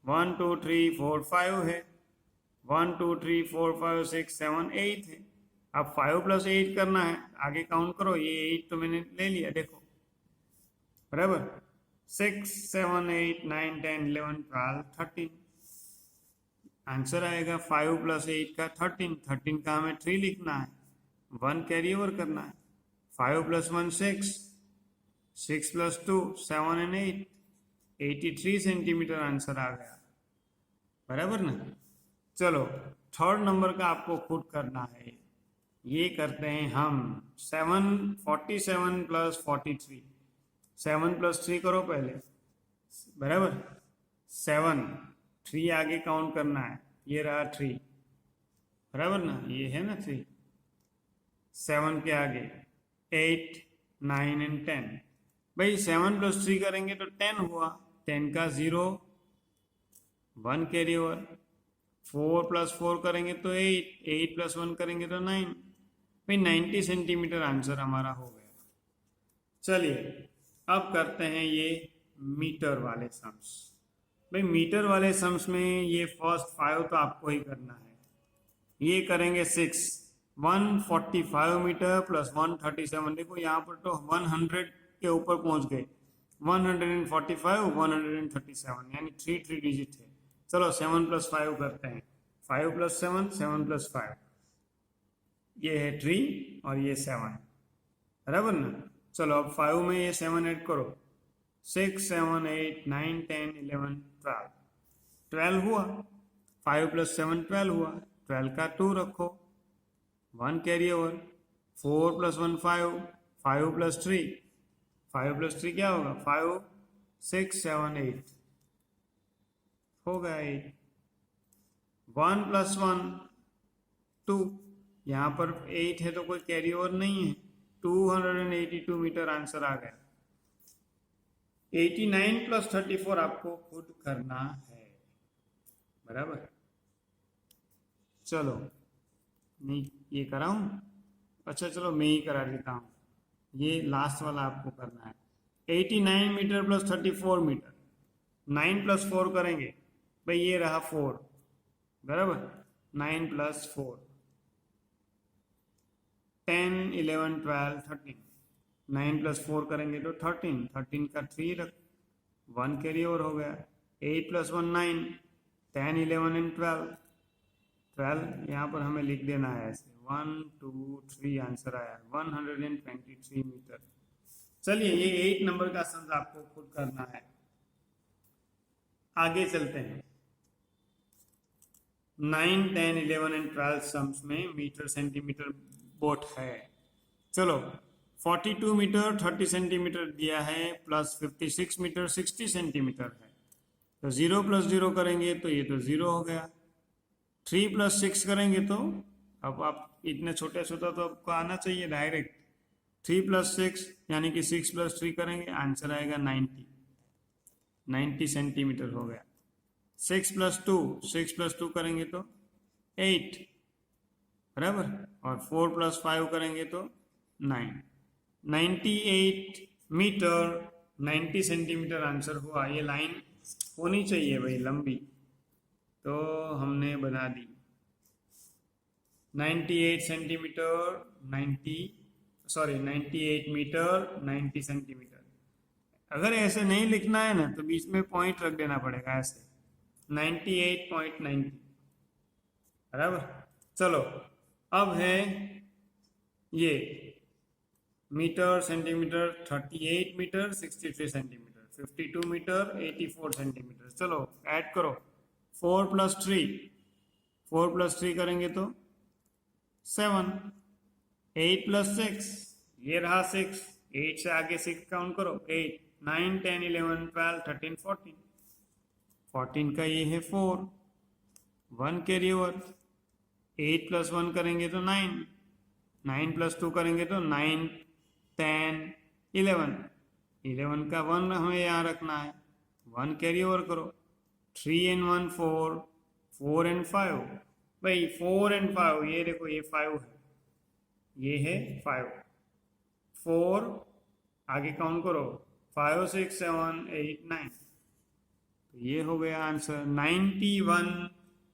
1 2 3 4 5 है, 1 2 3 4 5 6 7 8 है। अब 5 प्लस 8 करना है, आगे काउंट करो। ये 8 तो मैंने ले लिया, देखो बराबर। 6 7 8 9 10 11 12 13 आंसर आएगा 5 प्लस 8 का 13। 13 का हमें 3 लिखना है, 1 कैरी ओवर करना है। 5 plus 1 6, 6 plus 2 7 and 8, 83 centimetre answer आ गया, बराबर ना। चलो थर्ड नंबर का आपको खुद करना है, ये करते हैं हम। 47 प्लस 43, 7 प्लस 3 करो पहले, बराबर। 7 3 आगे काउंट करना है, ये रहा 3, बराबर ना, ये है ना 3। 7 के आगे 8 9 एंड 10। भाई 7 प्लस 3 करेंगे तो 10 हुआ, 10 का 0, 1 कैरी ओवर। 4 प्लस 4 करेंगे तो 8, 8 प्लस 1 करेंगे तो 9। भाई 90 सेंटीमीटर आंसर हमारा हो गया। चलिए अब करते हैं ये मीटर वाले सम्स। भाई मीटर वाले सम्स में ये फर्स्ट 5 तो आपको ही करना है। ये करेंगे 6, 145 मीटर प्लस 137। देखो यहाँ पर तो 100 के ऊपर पहुंच गए, 145 137 यानी 3 डिजिट है। चलो 7 प्लस 5 करते हैं, 5 प्लस 7 7 प्लस 5, ये है 3 और ये 7, बराबर ना। चलो अब 5 में ये 7 ऐड करो, 6 7 8 9 10 11 12, 12 हुआ। 5 प्लस 7 12 हुआ, 12 का 2 रखो, 1 carry over. 4 plus 1 5, 5 plus 3, 5 plus 3 क्या होगा, 5 6 7 8 हो गया 8। 1 प्लस 1 2, यहाँ पर 8 है तो कोई कैरी ओवर नहीं है, 282 मीटर आंसर आ गया। 89 प्लस 34 आपको खुद करना है, बराबर। चलो नहीं ये कराऊं, अच्छा चलो मैं ही करा देता हूँ, ये लास्ट वाला आपको करना है। 89 मीटर प्लस 34 मीटर, 9 प्लस 4 करेंगे, भाई ये रहा 4, बराबर। 9 प्लस 4 10 11 12 13, 9 प्लस 4 करेंगे तो 13, 13 का 3 रख, 1 कैरी ओवर हो गया। 8 प्लस 1 9, 10 11 एंड 12, 12 यहाँ पर हमें लिख देना है ऐसे, 1 2 3 आंसर आया 123 मीटर। चलिए ये 8 नंबर का सम्स आपको खुद करना है। आगे चलते हैं, 9 10 11 एंड 12 सम्स में मीटर सेंटीमीटर बोथ है। चलो 42 मीटर 30 सेंटीमीटर दिया है, प्लस 56 मीटर 60 सेंटीमीटर है, तो 0 प्लस 0 करेंगे तो ये तो 0 हो गया। 3 प्लस 6 करेंगे तो, अब आप इतने छोटे छोटा तो आपको आना चाहिए डायरेक्ट। 3 प्लस 6 यानी कि 6 प्लस 3 करेंगे, आंसर आएगा 90 सेंटीमीटर हो गया। 6 प्लस 2 करेंगे तो 8, बराबर। और 4 प्लस 5 करेंगे तो 9, 98 मीटर 90 सेंटीमीटर आंसर हुआ। ये लाइन होनी चाहिए भाई लंबी, तो हमने बना दी 98 सेंटीमीटर 98 मीटर 90 सेंटीमीटर। अगर ऐसे नहीं लिखना है ना तो बीच में पॉइंट रख देना पड़ेगा ऐसे, 98.90, बराबर। चलो अब है ये metre centimetre, 38 metre 63 centimetre, 52 metre 84 centimetre. चलो ऐड करो, 4 प्लस 3 करेंगे तो 7, 8 प्लस 6, ये रहा 6, 8 से आगे 6 काउंट करो, 8, 9, 10, 11, 12, 13, 14, 14 का ये है 4, 1 कैरी ओवर, 8 प्लस 1 करेंगे तो 9, 9 प्लस 2 करेंगे तो 9, 10, 11, 11 का 1 हमें यहाँ रखना है, 1 कैरी ओवर करो, 3 and 1 4, 4 and 5, भाई 4 and 5, ये देखो ये 5 है, ये है 5, 4 आगे काउंट करो, 5, 6, 7, 8, 9, तो ये हो गया आंसर 91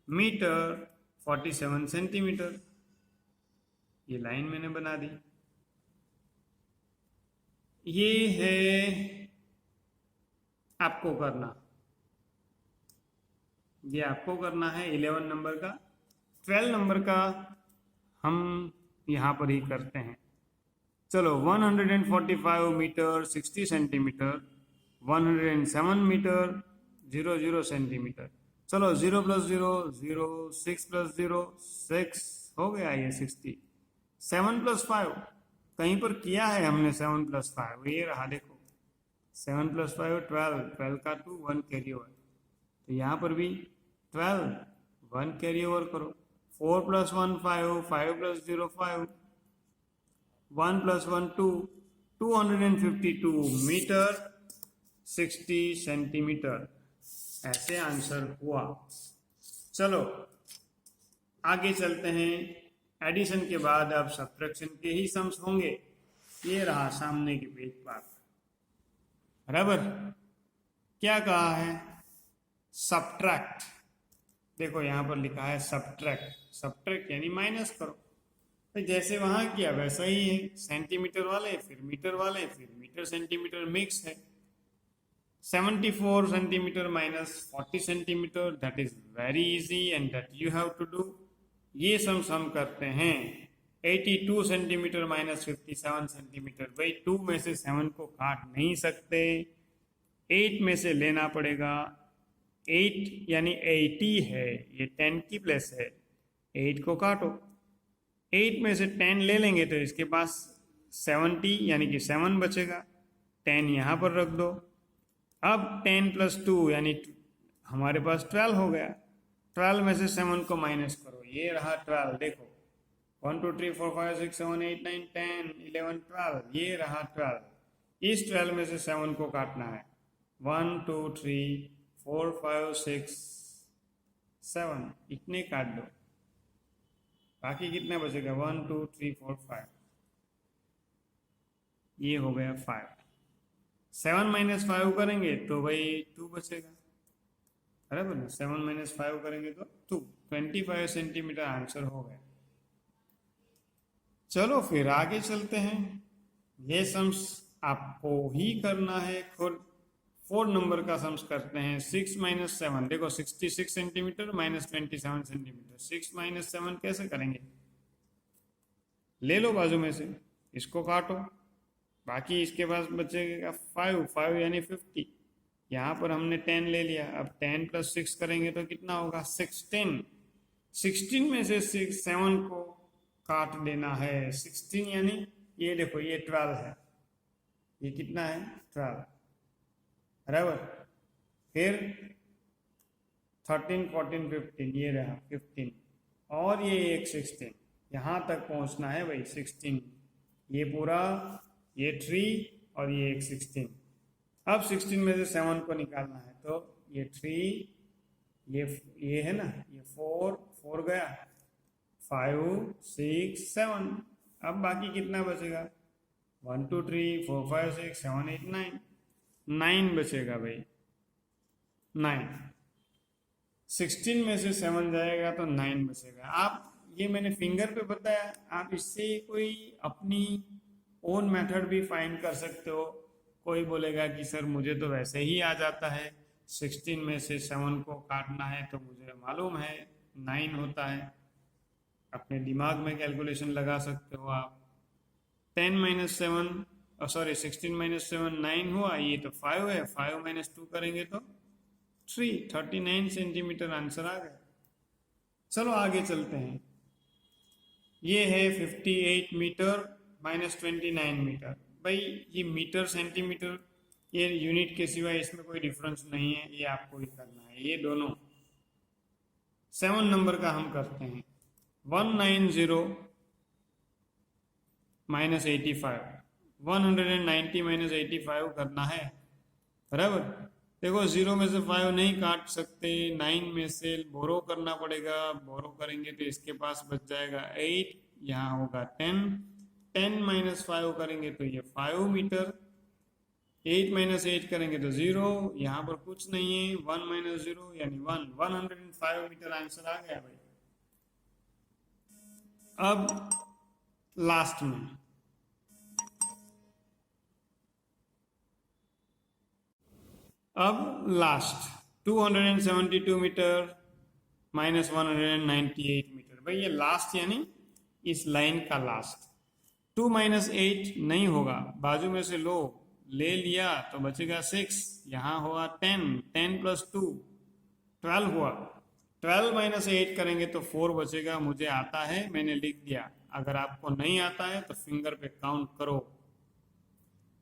मीटर 47 सेंटीमीटर। ये लाइन मैंने बना दी। ये है आपको करना, ये आपको करना है 11 नंबर का। 12 नंबर का हम यहाँ पर ही करते हैं। चलो 145 मीटर 60 सेंटीमीटर, 107 मीटर 00 सेंटीमीटर। चलो 0 प्लस 0 0, 6 प्लस 0 6, हो गया ये 60। 7 प्लस 5 कहीं पर किया है हमने, 7 प्लस 5 ये रहा, देखो 7 प्लस 5 12, 12 का 2, 1 कैरी ओवर, तो यहाँ पर भी 12, 1 कैरी ओवर करो, 4 plus 1 5, 5 plus 0 5, 1 plus 1 2, 252 metre 60 centimetre, ऐसे आंसर हुआ। चलो आगे चलते हैं। एडिशन के बाद अब सब्ट्रैक्शन के ही सम्स होंगे। ये रहा सामने के पेज पर, बराबर। क्या कहा है? सब्ट्रैक्ट। देखो यहाँ पर लिखा है सब्ट्रैक्ट, सब्ट्रैक्ट यानी माइनस करो। तो जैसे वहां किया वैसा ही है, सेंटीमीटर वाले फिर मीटर वाले फिर मीटर सेंटीमीटर मिक्स है। 74 centimetre minus 40 centimetre, that is very easy and that you have to do. ये सम करते हैं। 82 सेंटीमीटर माइनस 57 सेंटीमीटर, भाई 2 में से 7 को काट नहीं सकते, 8 में से लेना पड़ेगा। 8 यानी 80 है, ये 10 की प्लेस है, 8 को काटो, 8 में से 10 ले लेंगे तो इसके पास 70 यानी कि 7 बचेगा, 10 यहाँ पर रख दो। अब 10 प्लस 2 यानी हमारे पास 12 हो गया। 12 में से 7 को माइनस करो, ये रहा 12। देखो 1 2 3 4 5 6 7 8 9 10 11 12, ये रहा 12। इस 12 में से 7 को काटना है। 1 2 3 4 5 6 7, इतने काट दो, बाकी कितना बचेगा? 1 2 3 4 5, ये हो गया 5। 7 माइनस 5 करेंगे तो भाई 2 बचेगा, बराबर ना। 7 माइनस 5 करेंगे तो 2, 25 सेंटीमीटर आंसर हो गया। चलो फिर आगे चलते हैं। ये सम्स आपको ही करना है खुद। 4 नंबर का सम्स करते हैं। 6 माइनस 7, देखो 66 सेंटीमीटर माइनस 27 सेंटीमीटर, 6 माइनस 7 कैसे करेंगे? ले लो बाजू में से, इसको काटो, बाकी इसके पास बचेगा 5, 5 यानी 50। यहाँ पर हमने 10 ले लिया, अब 10 प्लस 6 करेंगे तो कितना होगा? 16। 16 में से 7 को काट देना है। 16 यानी ये देखो ये 12 है, ये कितना है? 12, बराबर। फिर 13 14 15, ये रहा 15, और ये एक 16, यहाँ तक पहुँचना है भाई 16, ये पूरा, ये 3 और ये एक 16। अब 16 में से 7 को निकालना है, तो ये 3, ये है ना, ये 4 गया, 5 6 7, अब बाकी कितना बचेगा? 1 2 3 4 5 6 7 8 9, 9 बचेगा भाई, 9। 16 में से 7 जाएगा तो 9 बचेगा। आप ये मैंने फिंगर पे बताया, आप इससे कोई अपनी ओन मेथड भी फाइंड कर सकते हो। कोई बोलेगा कि सर मुझे तो वैसे ही आ जाता है, 16 में से 7 को काटना है तो मुझे मालूम है 9 होता है। अपने दिमाग में कैलकुलेशन लगा सकते हो आप। 10 माइनस 7, सॉरी 16 माइनस 7 9 हुआ, ये तो 5 है, 5 माइनस 2 करेंगे तो 3, 39 सेंटीमीटर आंसर आ गया। चलो आगे चलते हैं। ये है 58 मीटर माइनस 29 मीटर। भाई ये मीटर सेंटीमीटर ये यूनिट के सिवाय इसमें कोई डिफरेंस नहीं है, ये आपको ही करना है। ये दोनों 7 नंबर का हम करते हैं। 190 माइनस 85, 190 माइनस 85 करना है, बराबर। देखो 0 में से 5 नहीं काट सकते, 9 में से बोरो करना पड़ेगा, बोरो करेंगे तो इसके पास बच जाएगा 8, यहाँ होगा 10, 10 माइनस 5 करेंगे तो ये 5 मीटर, 8 माइनस 8 करेंगे तो 0, यहाँ पर कुछ नहीं है, 1 माइनस 0 यानी 1, 105 मीटर आंसर आ गया भाई। अब लास्ट में लास्ट 272 मीटर माइनस 198 मीटर। भाई ये लास्ट यानी इस लाइन का लास्ट। 2 माइनस 8 नहीं होगा, बाजू में से लो, ले लिया तो बचेगा 6, यहाँ होगा 10, 10 प्लस 2 12 हुआ, 12 माइनस 8 करेंगे तो 4 बचेगा। मुझे आता है, मैंने लिख दिया, अगर आपको नहीं आता है तो फिंगर पे काउंट करो।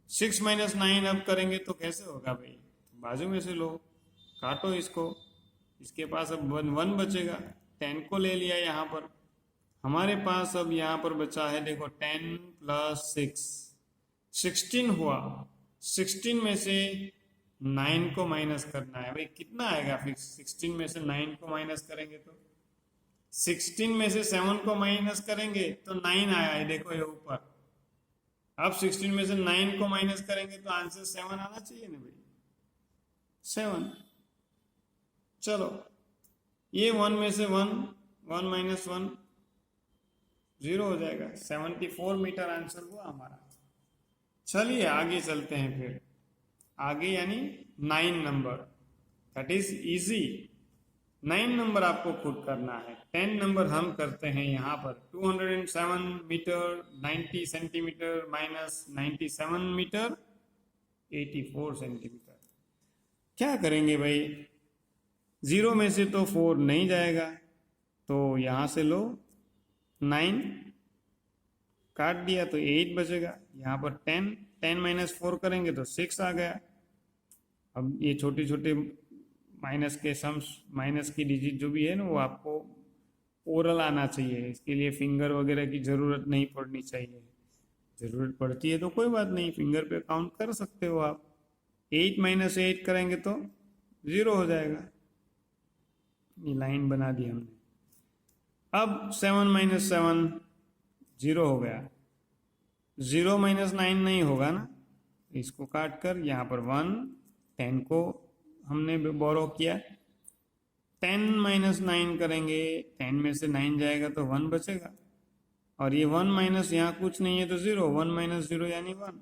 6 माइनस 9 अब करेंगे तो कैसे होगा भाई, बाजू में से लो, काटो इसको, इसके पास अब 1 बचेगा, 10 को ले लिया यहाँ पर, हमारे पास अब यहाँ पर बचा है देखो 10 प्लस 6 16 हुआ। 16 में से 9 को माइनस करना है, भाई कितना आएगा फिर 16 में से 9 को माइनस करेंगे तो, 16 में से 7 को माइनस करेंगे तो 9 आया है, देखो ये ऊपर। अब 16 में से 9 को माइनस करेंगे तो आंसर 7 आना चाहिए ना भाई, 7। चलो ये 1 में से 1, 1 माइनस 1 0 हो जाएगा, 74 मीटर आंसर हुआ हमारा। चलिए आगे चलते हैं फिर, आगे यानी 9 number, that is easy. 9 number आपको खुद करना है, 10 नंबर हम करते हैं यहाँ पर। 207 metre 90 centimetre minus 97 metre 84 centimetre. क्या करेंगे भाई, 0 में से तो 4 नहीं जाएगा, तो यहाँ से लो 9 काट दिया तो 8 बचेगा, यहाँ पर 10, 10 माइनस 4 करेंगे तो 6 आ गया। अब ये छोटे छोटे माइनस के सम्स, माइनस की डिजिट जो भी है ना, वो आपको ओरल आना चाहिए, इसके लिए फिंगर वगैरह की ज़रूरत नहीं पड़नी चाहिए। ज़रूरत पड़ती है तो कोई बात नहीं, फिंगर पे काउंट कर सकते हो आप। 8 माइनस 8 करेंगे तो 0 हो जाएगा, ये लाइन बना दी हमने। अब 7 माइनस 7 0 हो गया, 0 माइनस 9 नहीं होगा ना, इसको काट कर यहाँ पर 1, 10 को हमने बोरो किया, 10 माइनस 9 करेंगे, 10 में से 9 जाएगा तो 1 बचेगा, और ये 1 माइनस यहाँ कुछ नहीं है तो 0, 1 माइनस 0 यानी 1।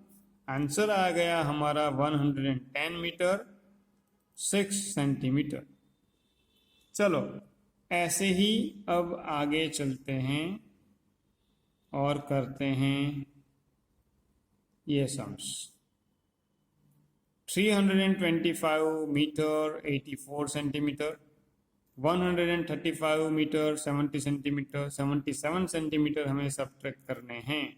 आंसर आ गया हमारा 110 मीटर 6 सेंटीमीटर। चलो ऐसे ही अब आगे चलते हैं और करते हैं ये sums. 325 metre 84 centimetre, 135 metre 70 centimetre, 77 centimetre हमें सब्ट्रैक्ट करने हैं।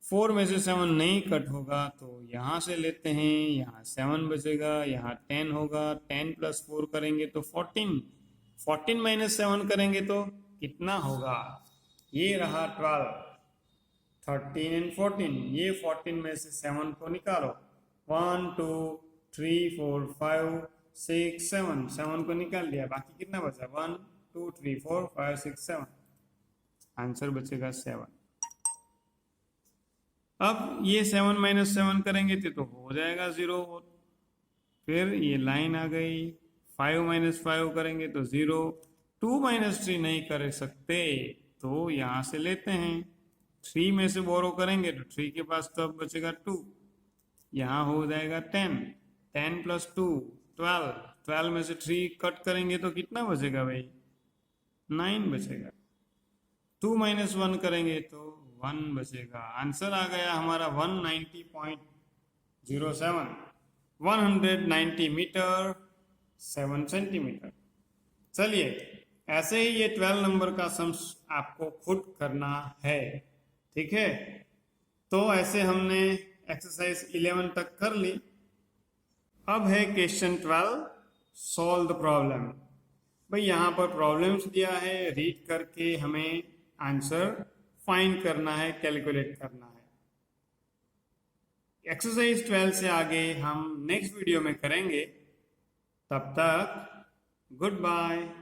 4 में से 7 नहीं कट होगा तो यहाँ से लेते हैं, यहाँ 7 बचेगा, यहाँ 10 होगा, 10 प्लस 4 करेंगे तो 14, 14 माइनस 7 करेंगे तो कितना होगा, ये रहा 12, 13 एंड 14, ये 14 में से 7 को निकालो, 1 2 3 4 5 6 7, 7 को निकाल लिया, बाकी कितना बचा 1 2 3 4 5 6 7, आंसर बचेगा 7। अब ये 7 माइनस 7 करेंगे तो हो जाएगा 0, फिर ये लाइन आ गई, 5 माइनस 5 करेंगे तो 0, 2 माइनस 3 नहीं कर सकते तो यहाँ से लेते हैं, 3 में से बोरो करेंगे तो 3 के पास तो अब बचेगा 2, यहाँ हो जाएगा 10, 10 प्लस 2 12, 12 में से 3 कट करेंगे तो कितना बचेगा भाई 9 बचेगा, 2 माइनस 1 करेंगे तो 1 बचेगा। आंसर आ गया हमारा 190.07, 190 मीटर 7 सेंटीमीटर। चलिए ऐसे ही ये 12 नंबर का सम्स आपको खुद करना है, ठीक है। तो ऐसे हमने एक्सरसाइज 11 तक कर ली। अब है क्वेश्चन 12, सॉल्व द प्रॉब्लम। भाई यहाँ पर प्रॉब्लम्स दिया है, रीड करके हमें आंसर फाइंड करना है, कैलकुलेट करना है। एक्सरसाइज 12 से आगे हम नेक्स्ट वीडियो में करेंगे। तब तक गुड बाय।